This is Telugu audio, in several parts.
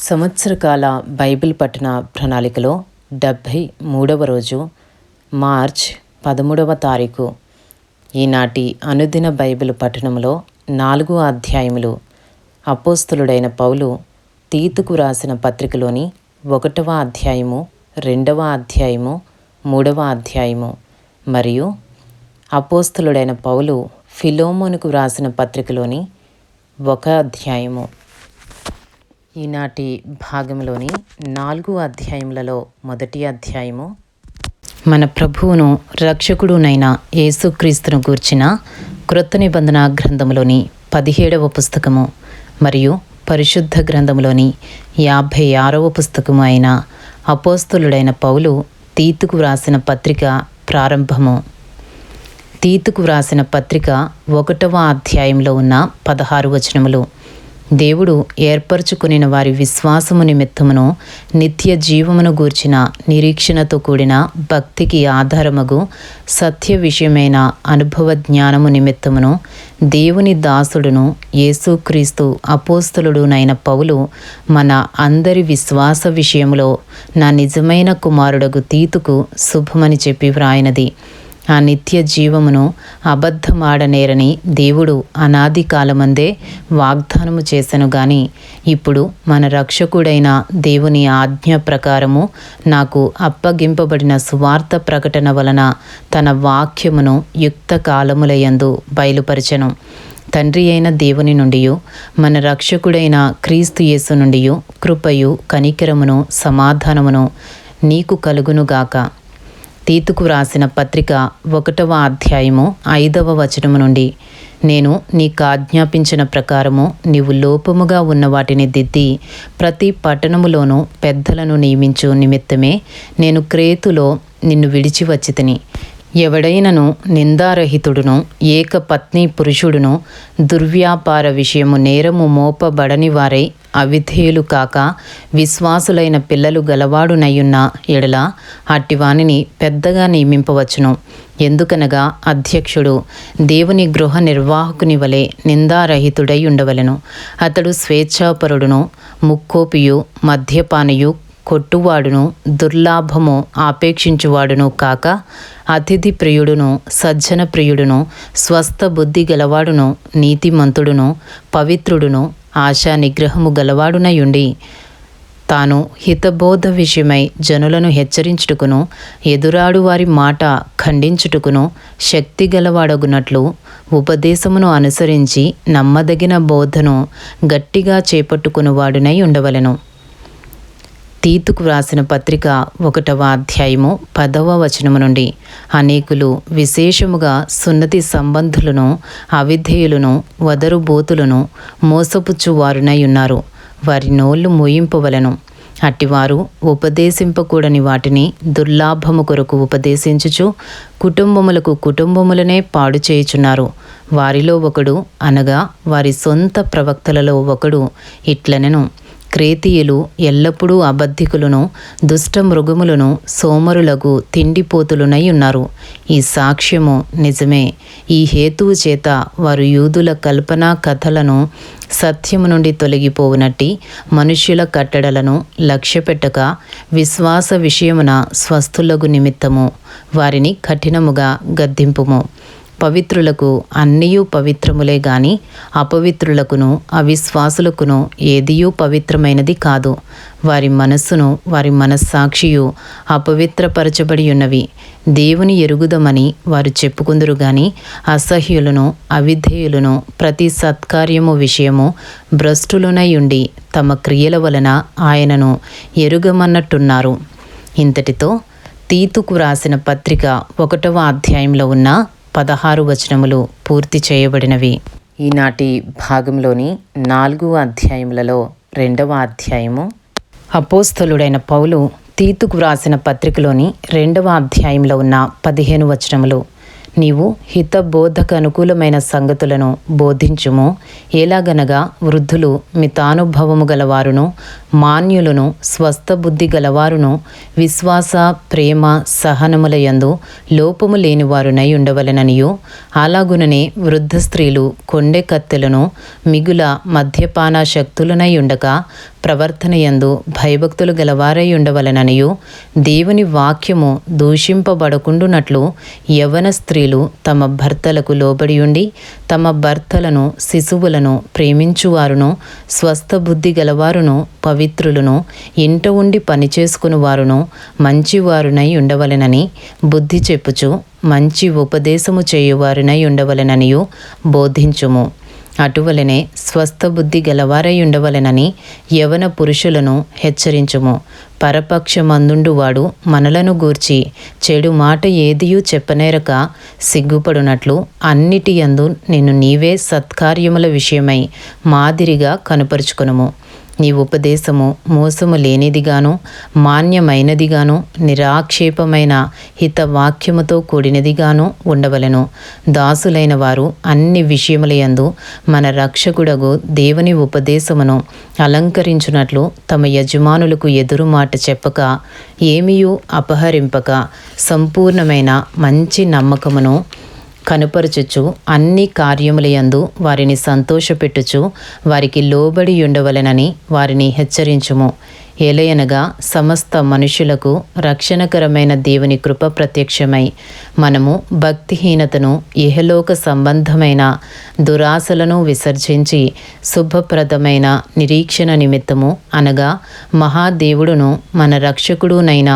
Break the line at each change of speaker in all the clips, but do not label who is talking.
సంవత్సరకాల బైబిల్ పఠన ప్రణాళికలో 73వ రోజు మార్చ్ 13వ తారీఖు. ఈనాటి అనుదిన బైబిల్ పఠనంలో 4 అధ్యాయములు. అపోస్తలుడైన పౌలు తీతుకు రాసిన పత్రికలోని 1వ అధ్యాయము, 2వ అధ్యాయము, 3వ అధ్యాయము మరియు అపోస్తలుడైన పౌలు ఫిలోమోనుకు రాసిన పత్రికలోని 1 అధ్యాయము. ఈనాటి భాగంలోని 4 అధ్యాయములలో మొదటి అధ్యాయము మన ప్రభువును రక్షకుడునైన యేసుక్రీస్తును గూర్చిన క్రొత్త నిబంధన గ్రంథములోని 17వ పుస్తకము మరియు పరిశుద్ధ గ్రంథములోని 56వ పుస్తకము అయిన అపోస్తలుడైన పౌలు తీతుకు వ్రాసిన పత్రిక ప్రారంభము. తీతుకు వ్రాసిన పత్రిక 1వ అధ్యాయంలో ఉన్న 16 వచనములు. దేవుడు ఏర్పరచుకునిన వారి విశ్వాసము నిమిత్తమును నిత్య జీవమును గూర్చిన నిరీక్షణతో కూడిన భక్తికి ఆధారమగు సత్య విషయమైన అనుభవ జ్ఞానము నిమిత్తమును దేవుని దాసుడును యేసుక్రీస్తు అపోస్తలుడునైన పౌలు మన అందరి విశ్వాస విషయములో నా నిజమైన కుమారుడగు తీతుకు శుభమని చెప్పి వ్రాయినది. ఆ నిత్య జీవమును అబద్ధమాడనేరని దేవుడు అనాది కాలమందే వాగ్దానము చేసెను గాని ఇప్పుడు మన రక్షకుడైన దేవుని ఆజ్ఞ ప్రకారము నాకు అప్పగింపబడిన సువార్త ప్రకటన వలన తన వాక్యమును యుక్త కాలములయందు బయలుపరచెను. తండ్రి అయిన దేవుని నుండియు మన రక్షకుడైన క్రీస్తు యేసు నుండియు కృపయు కనికరమును సమాధానమును నీకు కలుగునుగాక. తీతుకు వ్రాసిన పత్రిక 1వ అధ్యాయము 5వ వచనము నుండి. నేను నీకు ఆజ్ఞాపించిన ప్రకారము నీవు లోపముగా ఉన్న వాటిని దిద్ది ప్రతి పట్టణములోనూ పెద్దలను నియమించు నిమిత్తమే నేను క్రేతులో నిన్ను విడిచి వచ్చితిని. ఎవడైనను నిందారహితుడును ఏక పత్ని పురుషుడును దుర్వ్యాపార విషయము నేరము మోపబడని వారై అవిధేయులు కాక విశ్వాసులైన పిల్లలు గలవాడునయ్యున్న ఎడల అట్టివానిని పెద్దగా నియమింపవచ్చును. ఎందుకనగా అధ్యక్షుడు దేవుని గృహ నిర్వాహకుని వలె నిందారహితుడై ఉండవలెను. అతడు స్వేచ్ఛాపరుడును ముక్కోపియు మద్యపానియు కొట్టువాడును దుర్లాభము ఆపేక్షించువాడును కాక అతిథి ప్రియుడును సజ్జన ప్రియుడును స్వస్థ బుద్ధి గలవాడును నీతిమంతుడును పవిత్రుడును ఆశా నిగ్రహము గలవాడునయుండి తాను హితబోధ విషయమై జనులను హెచ్చరించుటకును ఎదురాడు వారి మాట ఖండించుటకును శక్తి గలవాడగునట్లు ఉపదేశమును అనుసరించి నమ్మదగిన బోధను గట్టిగా చేపట్టుకునివాడునై ఉండవలెను. తీతుకు వ్రాసిన పత్రిక 1వ అధ్యాయము 10వ వచనము నుండి. అనేకులు విశేషముగా సున్నతి సంబంధులను అవిధేయులను వదరుబోతులను మోసపుచ్చువారునై ఉన్నారు. వారి నోళ్ళు మూయింపవలెను. అట్టివారు ఉపదేశింపకూడని వాటిని దుర్లాభము కొరకు ఉపదేశించుచు కుటుంబములనే పాడు చేయుచున్నారు. వారిలో ఒకడు అనగా వారి సొంత ప్రవక్తలలో ఒకడు ఇట్లనెను, క్రేతీయులు ఎల్లప్పుడూ అబద్ధికులను దుష్ట మృగములను సోమరులకు తిండిపోతులునై ఉన్నారు. ఈ సాక్ష్యము నిజమే. ఈ హేతువు చేత వారు యూదుల కల్పనా కథలను సత్యము నుండి తొలగిపోవునట్టి మనుష్యుల కట్టడలను లక్ష్యపెట్టక విశ్వాస విషయమున స్వస్థులగు నిమిత్తము వారిని కఠినముగా గద్దింపుము. పవిత్రులకు అన్నియూ పవిత్రములే గాని అపవిత్రులకును అవిశ్వాసులకును ఏదియూ పవిత్రమైనది కాదు. వారి మనస్సును వారి మనస్సాక్షియు అపవిత్రపరచబడి ఉన్నవి. దేవుని ఎరుగుదమని వారు చెప్పుకుందురు గాని అసహ్యులను అవిధేయులను ప్రతి సత్కార్యము విషయము భ్రష్టులునై ఉండి తమ క్రియల వలన ఆయనను ఎరుగమన్నట్టున్నారు. ఇంతటితో తీతుకు వ్రాసిన పత్రిక 1వ అధ్యాయంలో ఉన్న 16 వచనములు పూర్తి చేయబడినవి. ఈనాటి భాగంలోని 4 అధ్యాయములలో 2వ అధ్యాయము. అపోస్తలుడైన పౌలు తీతుకు వ్రాసిన పత్రికలోని 2వ అధ్యాయంలో ఉన్న 15 వచనములు. నీవు హితబోధక అనుకూలమైన సంగతులను బోధించుము. ఎలాగనగా వృద్ధులు మితానుభవము గలవారును, మాన్యులను, స్వస్థ బుద్ధి గలవారును, విశ్వాస, ప్రేమ, సహనములయందు లోపము లేనివారునై ఉండవలెననియు, అలాగుననే వృద్ధ స్త్రీలు కొండె కత్తెలను మిగుల మద్యపాన శక్తులనై ఉండక ప్రవర్తనయందు భయభక్తులు గలవారై ఉండవలెననియు, దేవుని వాక్యము దూషింపబడకుండునట్లు యవ్వన స్త్రీలు తమ భర్తలకు లోబడి ఉండి తమ భర్తలను, శిశువులను ప్రేమించువారును, స్వస్థ బుద్ధి గలవారును, పవిత్రులను, ఇంట ఉండి పనిచేసుకుని వారును, మంచివారునై ఉండవలెనని బుద్ధి చెప్పుచు మంచి ఉపదేశము చేయువారునై ఉండవలెననియు బోధించుము. అటువలనే స్వస్థ బుద్ధి గలవారై ఉండవలెనని యవన పురుషులను హెచ్చరించుము. పరపక్షమందుండువాడు మనలను గూర్చి చెడు మాట ఏదియూ చెప్పనేరక సిగ్గుపడునట్లు అన్నిటి యందు నిన్ను నీవే సత్కార్యముల విషయమై మాదిరిగా కనుపరుచుకొనుము. నీ ఉపదేశము మోసము లేనిదిగాను, మాన్యమైనదిగాను, నిరాక్షేపమైన హితవాక్యముతో కూడినదిగాను ఉండవలెను. దాసులైన వారు అన్ని విషయములయందు మన రక్షకుడగు దేవుని ఉపదేశమును అలంకరించున్నట్లు తమ యజమానులకు ఎదురు మాట చెప్పక, ఏమీయూ అపహరింపక, సంపూర్ణమైన మంచి నమ్మకమును కనుపరచుచు అన్ని కార్యములయందు వారిని సంతోషపెట్టుచు వారికి లోబడి ఉండవలెనని వారిని హెచ్చరించుము. ఏలయనగా సమస్త మనుషులకు రక్షణకరమైన దేవుని కృప ప్రత్యక్షమై మనము భక్తిహీనతను, ఇహలోక సంబంధమైన దురాశలను విసర్జించి శుభప్రదమైన నిరీక్షణ నిమిత్తము అనగా మహాదేవుడును మన రక్షకుడునైన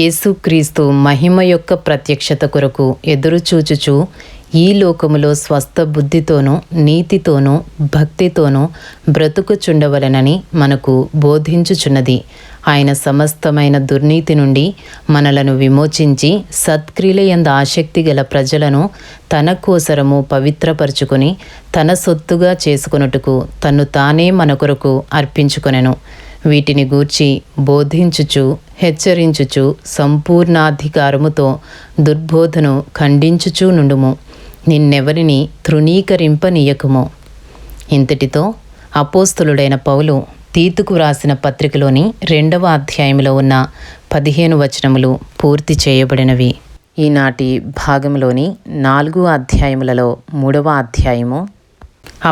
యేసుక్రీస్తు మహిమ యొక్క ప్రత్యక్షత కొరకు ఎదురుచూచుచు ఈ లోకములో స్వస్థ బుద్ధితోనూ, నీతితోనూ, భక్తితోనూ బ్రతుకుచుండవలెనని మనకు బోధించుచున్నది. ఆయన సమస్తమైన దుర్నీతి నుండి మనలను విమోచించి సత్క్రియలయందు ఆసక్తి గల ప్రజలను తన కోసరము పవిత్రపరచుకొని తన సొత్తుగా చేసుకొనుటకు తన్ను తానే మన కొరకు అర్పించుకొనెను. వీటిని గూర్చి బోధించుచు, హెచ్చరించుచు సంపూర్ణాధికారముతో దుర్బోధను ఖండించుచూ నుండుము. నిన్నెవరిని తృణీకరింపనీయకుము. ఇంతటితో అపోస్తలుడైన పౌలు తీతుకు వ్రాసిన పత్రికలోని 2వ అధ్యాయంలో ఉన్న 15 వచనములు పూర్తి చేయబడినవి. ఈనాటి భాగంలోని 4 అధ్యాయములలో 3వ అధ్యాయము.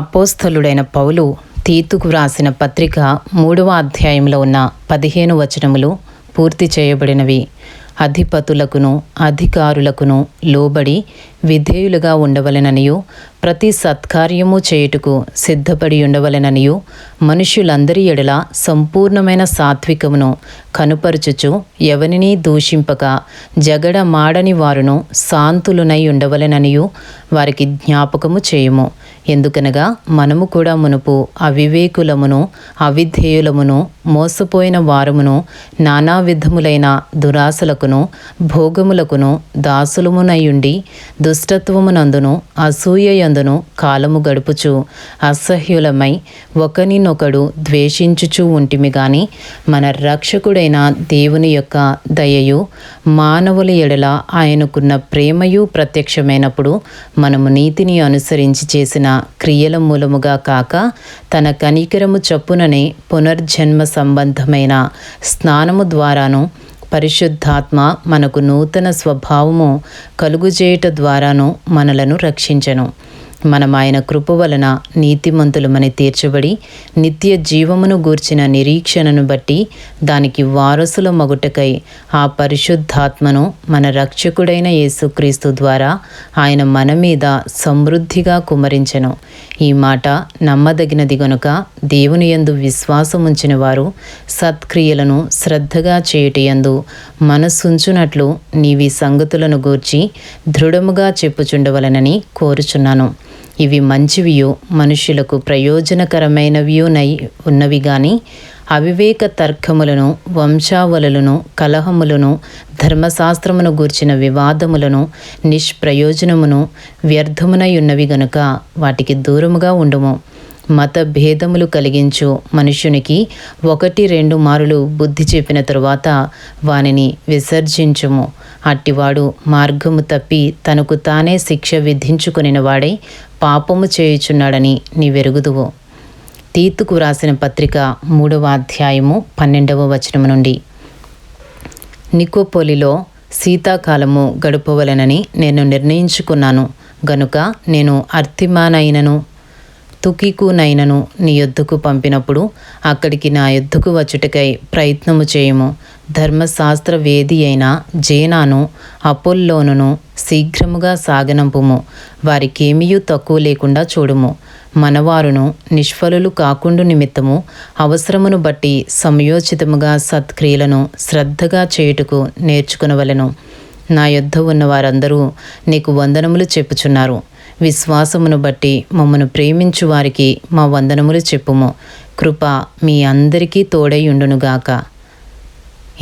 అపోస్తలుడైన పౌలు తీతుకు వ్రాసిన పత్రిక 3వ అధ్యాయంలో ఉన్న 15 వచనములు పూర్తి చేయబడినవి. అధిపతులకును అధికారులకును లోబడి విధేయులుగా ఉండవలెననియు, ప్రతి సత్కార్యము చేయుటకు సిద్ధపడి ఉండవలెననియు, మనుష్యులందరి ఎడల సంపూర్ణమైన సాత్వికమును కనుపరుచుచు ఎవరినీ దూషింపక జగడ మాడని వారును శాంతులునై ఉండవలెననియు వారికి జ్ఞాపకము చేయుము. ఎందుకనగా మనము కూడా మునుపు అవివేకులమును, అవిధేయులమును, మోసపోయిన వారమును, నానా విధములైన దురాశలకును భోగములకును దాసులమునయుండి దుష్టత్వమునందును అసూయయందును కాలము గడుపుచు అసహ్యులమై ఒకనినొకడు ద్వేషించుచూ ఉంటిమి గాని, మన రక్షకుడైన దేవుని యొక్క దయయు మానవుల ఎడల ఆయనకున్న ప్రేమయు ప్రత్యక్షమైనప్పుడు మనము నీతిని అనుసరించి చేసిన క్రియల మూలముగా కాక తన కనికరము చొప్పుననే పునర్జన్మ సంబంధమైన స్నానము ద్వారాను పరిశుద్ధాత్మ మనకు నూతన స్వభావము కలుగుచేయుట ద్వారాను మనలను రక్షించెను. మనం ఆయన కృప వలన నీతిమంతులమని తీర్చబడి నిత్య జీవమును గూర్చిన నిరీక్షణను బట్టి దానికి వారసుల మగుటకై ఆ పరిశుద్ధాత్మను మన రక్షకుడైన యేసుక్రీస్తు ద్వారా ఆయన మన మీద సమృద్ధిగా కుమ్మరించెను. ఈ మాట నమ్మదగినది గనుక దేవుని యందు విశ్వాసముంచిన వారు సత్క్రియలను శ్రద్ధగా చేయుటయందు మనస్సుంచునట్లు నీవి సంగతులను గూర్చి దృఢముగా చెప్పుచుండవలనని కోరుచున్నాను. ఇవి మంచివియు మనుష్యులకు ప్రయోజనకరమైనవియునై ఉన్నవి గాని అవివేక తర్కములను, వంశావళులను, కలహములను, ధర్మశాస్త్రమును గూర్చిన వివాదములను, నిష్ప్రయోజనమును, వ్యర్థమునై ఉన్నవి గనుక వాటికి దూరముగా ఉండుము. మత భేదములు కలిగించు మనుష్యునికి 1-2 మారులు బుద్ధి చెప్పిన తరువాత వానిని విసర్జించుము. అట్టివాడు మార్గము తప్పి తనకు తానే శిక్ష విధించుకొనిన వాడై పాపము చేయుచున్నాడని నీవెరుగుదువు. తీతుకు వ్రాసిన పత్రిక 3వ అధ్యాయము 12వ వచనము నుండి. నికోపోలిలో శీతాకాలము గడుపవలెనని నేను నిర్ణయించుకున్నాను గనుక నేను అర్తిమానైనను తుకికునైనను నీ యొద్దకు పంపినప్పుడు అక్కడికి నా యొద్దకు వచ్చుటకై ప్రయత్నము చేయుము. ధర్మశాస్త్ర వేది అయిన జేనాను అపోల్లోనును శీఘ్రముగా సాగనంపుము. వారికేమీయూ తక్కువ లేకుండా చూడుము. మనవారును నిష్ఫలులు కాకుండు నిమిత్తము అవసరమును బట్టి సమయోచితముగా సత్క్రియలను శ్రద్ధగా చేయుటకు నేర్చుకునవలెను. నా యొద్ద ఉన్న వారందరూ నీకు వందనములు చెప్పుచున్నారు. విశ్వాసమును బట్టి మమ్మను ప్రేమించు వారికి మా వందనములు చెప్పుము. కృప మీ అందరికీ తోడై ఉండునుగాక.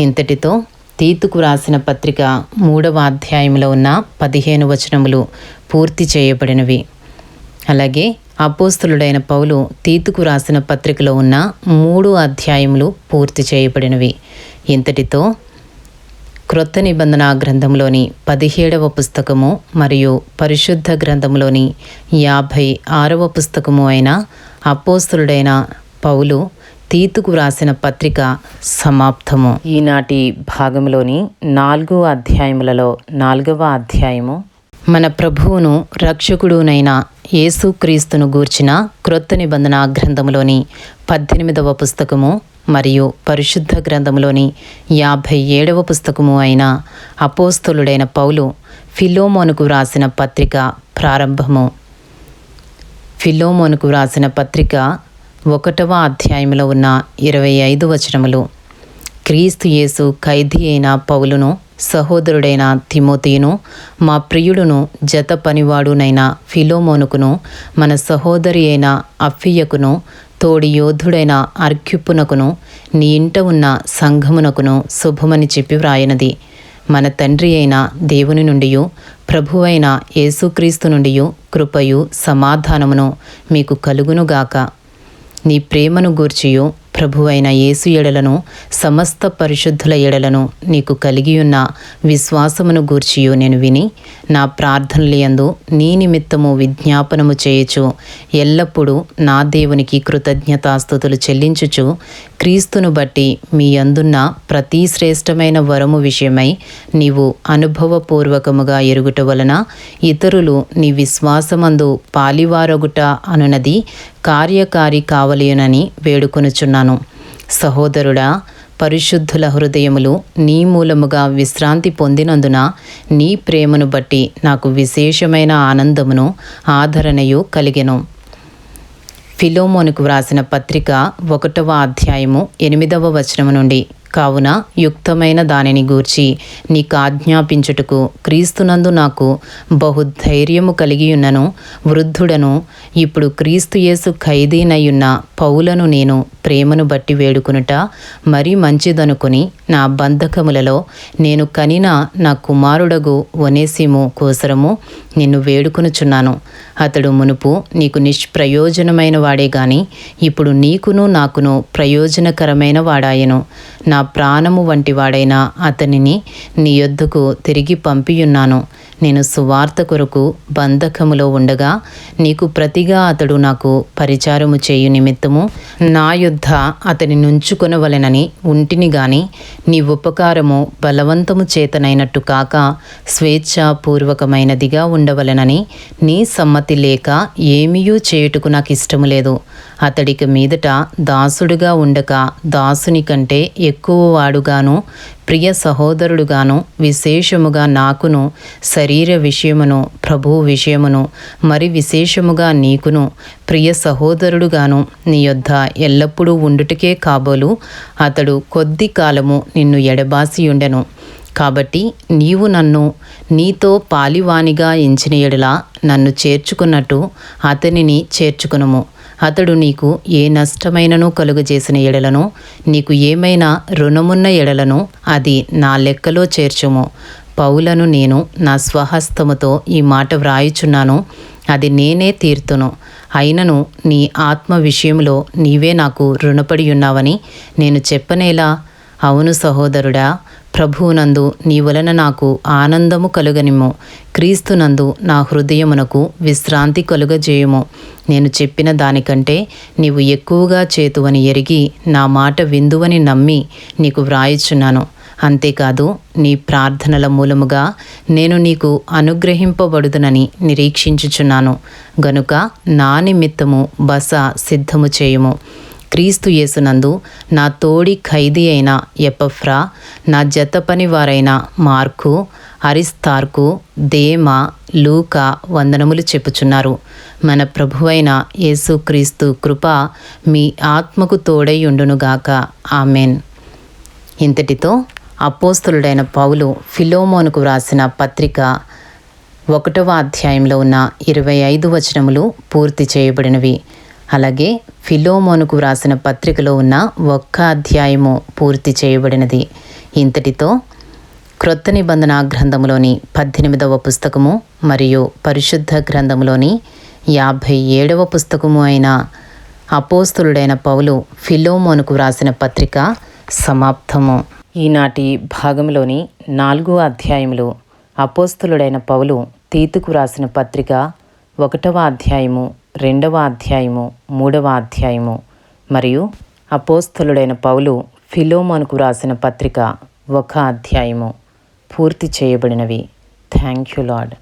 ఇంతటితో తీతుకు రాసిన పత్రిక 3వ అధ్యాయంలో ఉన్న 15 వచనములు పూర్తి చేయబడినవి. అలాగే అపోస్తలుడైన పౌలు తీతుకు రాసిన పత్రికలో ఉన్న 3 అధ్యాయములు పూర్తి చేయబడినవి. ఇంతటితో క్రొత్త నిబంధన గ్రంథంలోని 17వ పుస్తకము మరియు పరిశుద్ధ గ్రంథంలోని 56వ పుస్తకము అయిన అపోస్తలుడైన పౌలు తీతుకు వ్రాసిన పత్రిక సమాప్తము. ఈనాటి భాగంలోని 4 అధ్యాయములలో 4వ అధ్యాయము మన ప్రభువును రక్షకుడునైన యేసుక్రీస్తును గూర్చిన క్రొత్త నిబంధన గ్రంథంలోని 18వ పుస్తకము మరియు పరిశుద్ధ గ్రంథంలోని 57వ పుస్తకము అయిన అపోస్తలుడైన పౌలు ఫిలోమోనుకు వ్రాసిన పత్రిక ప్రారంభము. ఫిలోమోనుకు వ్రాసిన పత్రిక 1వ అధ్యాయంలో ఉన్న 25 వచనములు. క్రీస్తు యేసు ఖైదీ అయిన పౌలును, సహోదరుడైన తిమోతియును, మా ప్రియుడును జత పనివాడునైన ఫిలోమోనుకును, మన సహోదరి అయిన అఫియకును, తోడి యోధుడైన అర్ఖ్యుప్పునకును, నీ ఇంట ఉన్న సంఘమునకును శుభమని చెప్పి వ్రాయనది. మన తండ్రి అయిన దేవుని నుండియు ప్రభువైన యేసుక్రీస్తు నుండియు కృపయు సమాధానమును మీకు కలుగునుగాక. నీ ప్రేమను గూర్చియు ప్రభువైన యేసు ఎడలను సమస్త పరిశుద్ధుల ఎడలను నీకు కలిగియున్న విశ్వాసమును గూర్చియు నేను విని నా ప్రార్థనలయందు నీ నిమిత్తము విజ్ఞాపనము చేయుచు ఎల్లప్పుడూ నా దేవునికి కృతజ్ఞతాస్తుతులు చెల్లించుచు క్రీస్తును బట్టి మీ అందున్న ప్రతి శ్రేష్టమైన వరము విషయమై నీవు అనుభవపూర్వకముగా ఎరుగుట వలన ఇతరులు నీ విశ్వాసమందు పాలివారొగుట అనునది కార్యకారి కావలేనని వేడుకొనుచున్నాను. సహోదరుడా, పరిశుద్ధుల హృదయములు నీ మూలముగా విశ్రాంతి పొందినందున నీ ప్రేమను బట్టి నాకు విశేషమైన ఆనందమును ఆదరణయు కలిగెను. ఫిలోమోనుకు వ్రాసిన పత్రిక 1వ అధ్యాయము 8వ వచనము నుండి. కావున యుక్తమైన దానిని గూర్చి నీకు ఆజ్ఞాపించుటకు క్రీస్తునందు నాకు బహుధైర్యము కలిగియున్నను. వృద్ధుడను ఇప్పుడు క్రీస్తు యేసు ఖైదీనయ్యున్న పౌలను నేను ప్రేమను బట్టి వేడుకొనుట మరీ మంచిదనుకొని నా బంధకములలో నేను కనిన నా కుమారుడగు ఒనేసిము కోసరము నిన్ను వేడుకొనుచున్నాను. అతడు మునుపు నీకు నిష్ప్రయోజనమైన వాడే గాని ఇప్పుడు నీకును నాకును ప్రయోజనకరమైన వాడాయను. నా ప్రాణము వంటి వాడైన అతనిని నీ యొద్దకు తిరిగి పంపియున్నాను. నేను సువార్త కొరకు బంధకములో ఉండగా నీకు ప్రతిగా అతడు నాకు పరిచారము చేయు నిమిత్తము నా యుద్ధ అతని నుంచుకొనవలెనని ఉంటిని గాని నీ ఉపకారము బలవంతము చేతనైనట్టు కాక స్వేచ్ఛాపూర్వకమైనదిగా ఉండవలెనని నీ సమ్మతి లేక ఏమీయూ చేయుటకు నాకు ఇష్టము లేదు. అతడికి మీదట దాసుడుగా ఉండక దాసుని కంటే ఎక్కువ వాడుగాను ప్రియ సహోదరుడుగాను విశేషముగా నాకును శరీర విషయమును ప్రభువు విషయమును మరి విశేషముగా నీకును ప్రియ సహోదరుడుగాను నీ యొద్ద ఎల్లప్పుడూ ఉండుటకే కాబోలు అతడు కొద్ది కాలము నిన్ను ఎడబాసియుండెను. కాబట్టి నీవు నన్ను నీతో పాలివానిగా ఎంచిన ఎడల నన్ను చేర్చుకున్నట్టు అతనిని చేర్చుకునుము. అతడు నీకు ఏ నష్టమైనను కలుగజేసిన ఎడలను నీకు ఏమైనా రుణమున్న ఎడలను అది నా లెక్కలో చేర్చుము. పౌలను నేను నా స్వహస్తముతో ఈ మాట వ్రాయుచున్నాను, అది నేనే తీర్తును. అయినను నీ ఆత్మ విషయంలో నీవే నాకు రుణపడి ఉన్నావని నేను చెప్పనేలా? అవును సహోదరుడా, ప్రభువునందు నీ వలన నాకు ఆనందము కలుగనిమ్ము. క్రీస్తునందు నా హృదయమునకు విశ్రాంతి కలుగజేయుము. నేను చెప్పిన దానికంటే నీవు ఎక్కువగా చేతువని ఎరిగి నా మాట విందువని నమ్మి నీకు వ్రాయుచున్నాను. అంతేకాదు నీ ప్రార్థనల మూలముగా నేను నీకు అనుగ్రహింపబడుదునని నిరీక్షించుచున్నాను. గనుక నా నిమిత్తము బస సిద్ధము చేయుము. క్రీస్తు యేసునందు నా తోడి ఖైదీ అయిన ఎపఫ్రా, నా జత పని వారైన మార్కు, అరిస్తార్కు, దేమా, లూకా వందనములు చెప్పుచున్నారు. మన ప్రభువైన యేసుక్రీస్తు కృప మీ ఆత్మకు తోడై ఉండునుగాక. ఆమెన్. ఇంతటితో అపోస్తలుడైన పౌలు ఫిలోమోనుకు వ్రాసిన పత్రిక 1వ అధ్యాయంలో ఉన్న 25 వచనములు పూర్తి చేయబడినవి. అలాగే ఫిలోమోనుకు వ్రాసిన పత్రికలో ఉన్న 1 అధ్యాయము పూర్తి చేయబడినది. ఇంతటితో క్రొత్త నిబంధన గ్రంథములోని 18వ పుస్తకము మరియు పరిశుద్ధ గ్రంథములోని 57వ పుస్తకము అయిన అపోస్తలుడైన పౌలు ఫిలోమోనుకు వ్రాసిన పత్రిక సమాప్తము. ఈనాటి భాగంలోని 4 అధ్యాయములు అపోస్తలుడైన పౌలు తీతుకు వ్రాసిన పత్రిక 1వ అధ్యాయము, 2వ అధ్యాయము, 3వ అధ్యాయము మరియు అపోస్తలుడైన పౌలు ఫిలోమోనుకు వ్రాసిన పత్రిక 1 అధ్యాయము పూర్తి చేయబడినవి. Thank you lord.